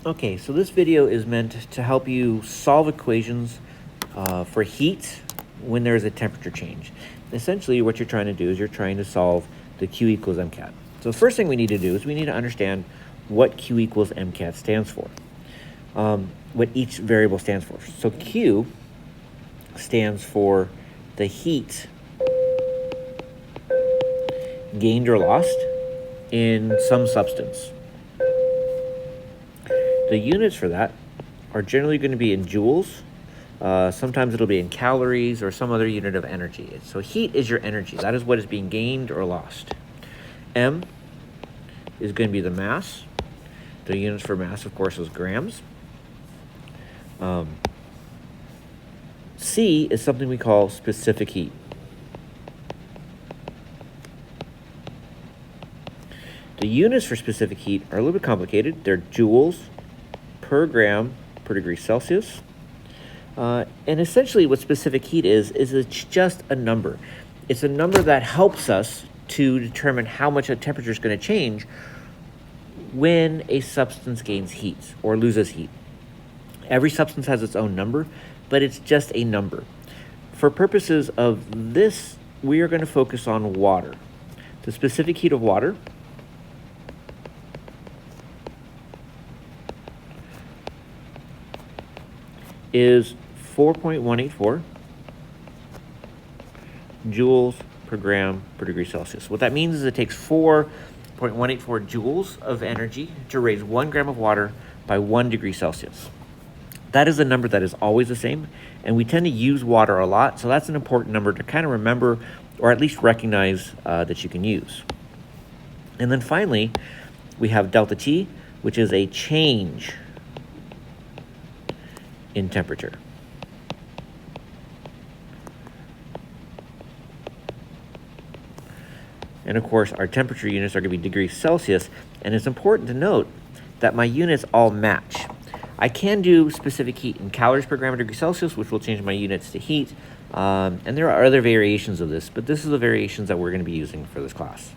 Okay, so this video is meant to help you solve equations for heat when there is a temperature change. Essentially, what you're trying to do is you're trying to solve the Q equals MCAT. So the first thing we need to do is we need to understand what Q equals MCAT stands for, what each variable stands for. So Q stands for the heat gained or lost in some substance. The units for that are generally going to be in joules. Sometimes it'll be in calories or some other unit of energy. So heat is your energy. That is what is being gained or lost. M is going to be the mass. The units for mass, of course, is grams. C is something we call specific heat. The units for specific heat are a little bit complicated. They're joules per gram per degree Celsius. And essentially what specific heat is it's just a number. It's a number that helps us to determine how much a temperature is going to change when a substance gains heat or loses heat. Every substance has its own number, but it's just a number. For purposes of this, we are going to focus on water. The specific heat of water is 4.184 joules per gram per degree Celsius. What that means is it takes 4.184 joules of energy to raise 1 gram of water by 1 degree Celsius. That is a number that is always the same, and we tend to use water a lot, so that's an important number to kind of remember or at least recognize that you can use. And then finally, we have delta T, which is a change in temperature. And of course, our temperature units are going to be degrees Celsius, and it's important to note that my units all match. I can do specific heat in calories per gram per degree Celsius, which will change my units to heat, and there are other variations of this, but this is the variations that we're going to be using for this class.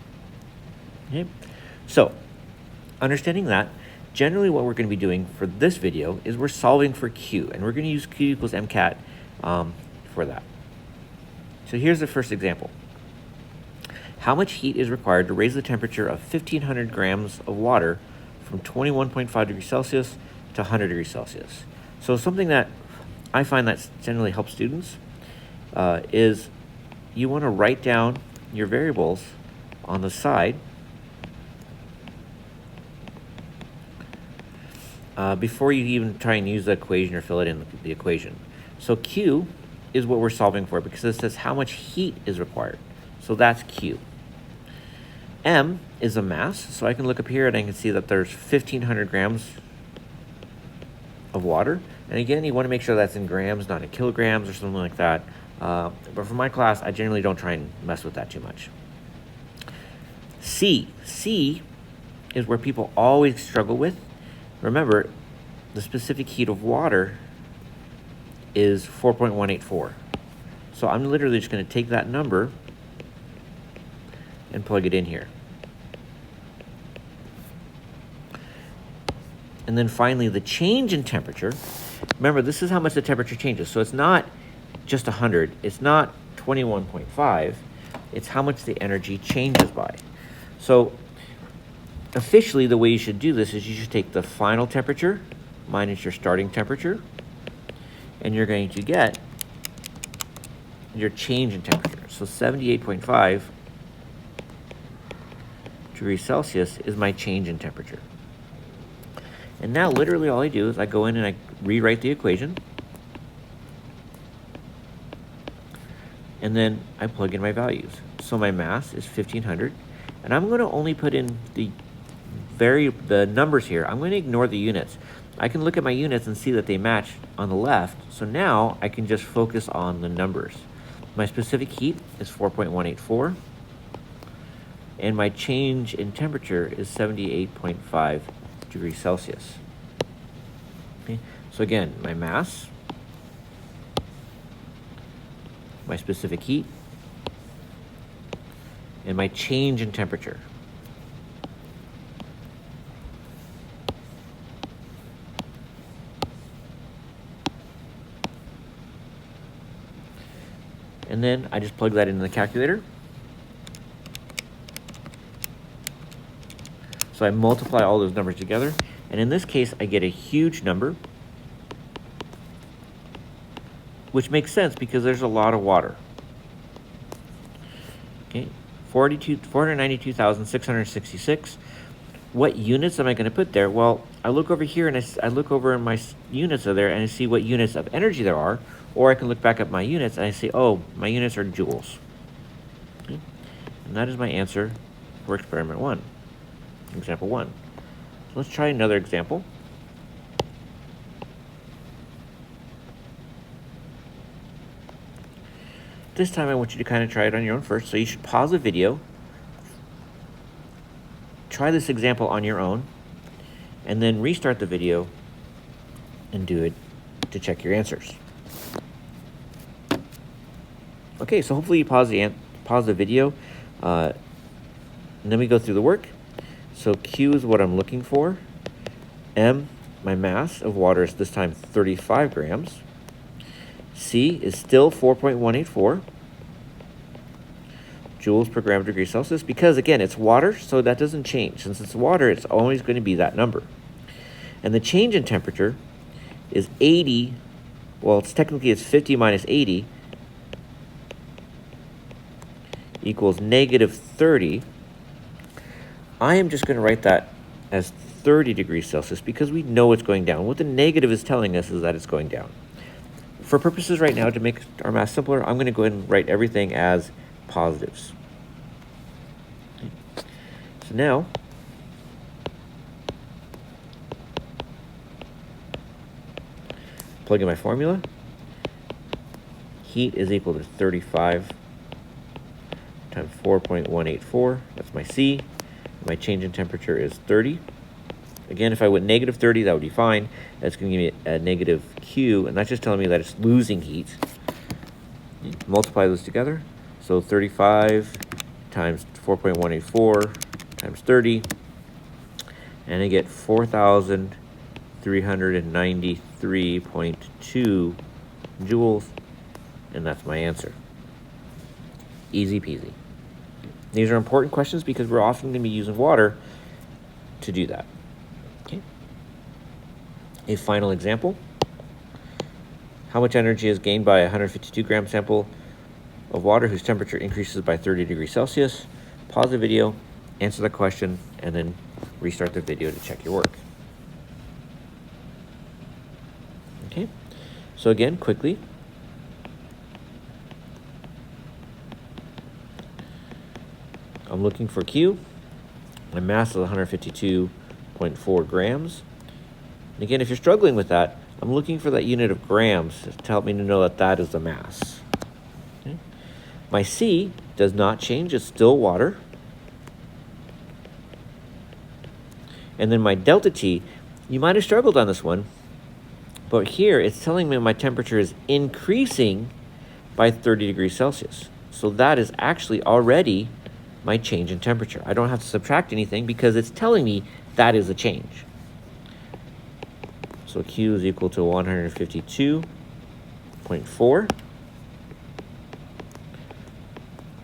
Okay, so understanding that, generally what we're going to be doing for this video is we're solving for Q, and we're going to use Q equals MCAT for that. So here's the first example. How much heat is required to raise the temperature of 1,500 grams of water from 21.5 degrees Celsius to 100 degrees Celsius? So something that I find that generally helps students is you want to write down your variables on the side before you even try and use the equation or fill it in the equation. So Q is what we're solving for because it says how much heat is required. So that's Q. M is a mass, so I can look up here and I can see that there's 1,500 grams of water. And again, you want to make sure that's in grams, not in kilograms or something like that. But for my class, I generally don't try and mess with that too much. C is where people always struggle with. Remember, the specific heat of water is 4.184. So I'm literally just going to take that number and plug it in here. And then finally, the change in temperature. Remember, this is how much the temperature changes. So it's not just 100. It's not 21.5. It's how much the energy changes by. So officially, the way you should do this is you should take the final temperature minus your starting temperature, and you're going to get your change in temperature. So 78.5 degrees Celsius is my change in temperature. And now literally all I do is I go in and I rewrite the equation, and then I plug in my values. So my mass is 1,500, and I'm going to only put in the numbers here. I'm going to ignore the units. I can look at my units and see that they match on the left, so now I can just focus on the numbers. My specific heat is 4.184, and my change in temperature is 78.5 degrees Celsius. Okay, so again, my mass, my specific heat, and my change in temperature. And then I just plug that into the calculator. So I multiply all those numbers together, and in this case, I get a huge number, which makes sense because there's a lot of water. Okay, 492,666. What units am I going to put there? Well, I look over here and I look over in my units are there and I see what units of energy there are, or I can look back at my units and I say, oh, my units are joules. Okay. And that is my answer for experiment 1, example 1. So let's try another example. This time I want you to kind of try it on your own first, so you should pause the video, try this example on your own, and then restart the video and do it to check your answers. Okay, so hopefully you pause the video, and then we go through the work. So Q is what I'm looking for. M, my mass of water is this time 35 grams. C is still 4.184 joules per gram per degree Celsius, because again, it's water, so that doesn't change. Since it's water, it's always going to be that number. And the change in temperature is 80, well, it's 50 minus 80 equals negative 30. I am just going to write that as 30 degrees Celsius because we know it's going down. What the negative is telling us is that it's going down. For purposes right now, to make our math simpler, I'm going to go ahead and write everything as positives. Okay. So now, plug in my formula. Heat is equal to 35 times 4.184. That's my C. My change in temperature is 30. Again, if I went negative 30, that would be fine. That's going to give me a negative Q, and that's just telling me that it's losing heat. Multiply those together. So 35 times 4.184 times 30, and I get 4,393.2 joules, and that's my answer. Easy peasy. These are important questions because we're often going to be using water to do that. Okay. A final example. How much energy is gained by a 152 gram sample of water whose temperature increases by 30 degrees Celsius? Pause the video, answer the question, and then restart the video to check your work. Okay. So again, quickly, I'm looking for Q. My mass is 152.4 grams. And again, if you're struggling with that, I'm looking for that unit of grams to help me to know that that is the mass. Okay. My C does not change. It's still water. And then my delta T, you might have struggled on this one, but here it's telling me my temperature is increasing by 30 degrees Celsius. So that is actually already my change in temperature. I don't have to subtract anything because it's telling me that is a change. So Q is equal to 152.4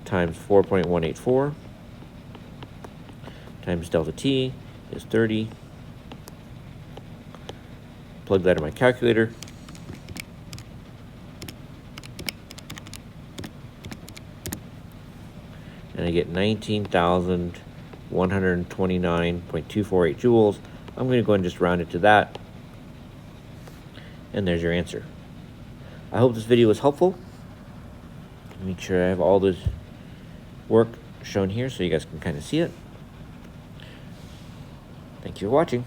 times 4.184 times delta T is 30. Plug that in my calculator. And I get 19,129.248 joules. I'm going to go and just round it to that. And there's your answer. I hope this video was helpful. Make sure I have all the work shown here so you guys can kind of see it. Thank you for watching.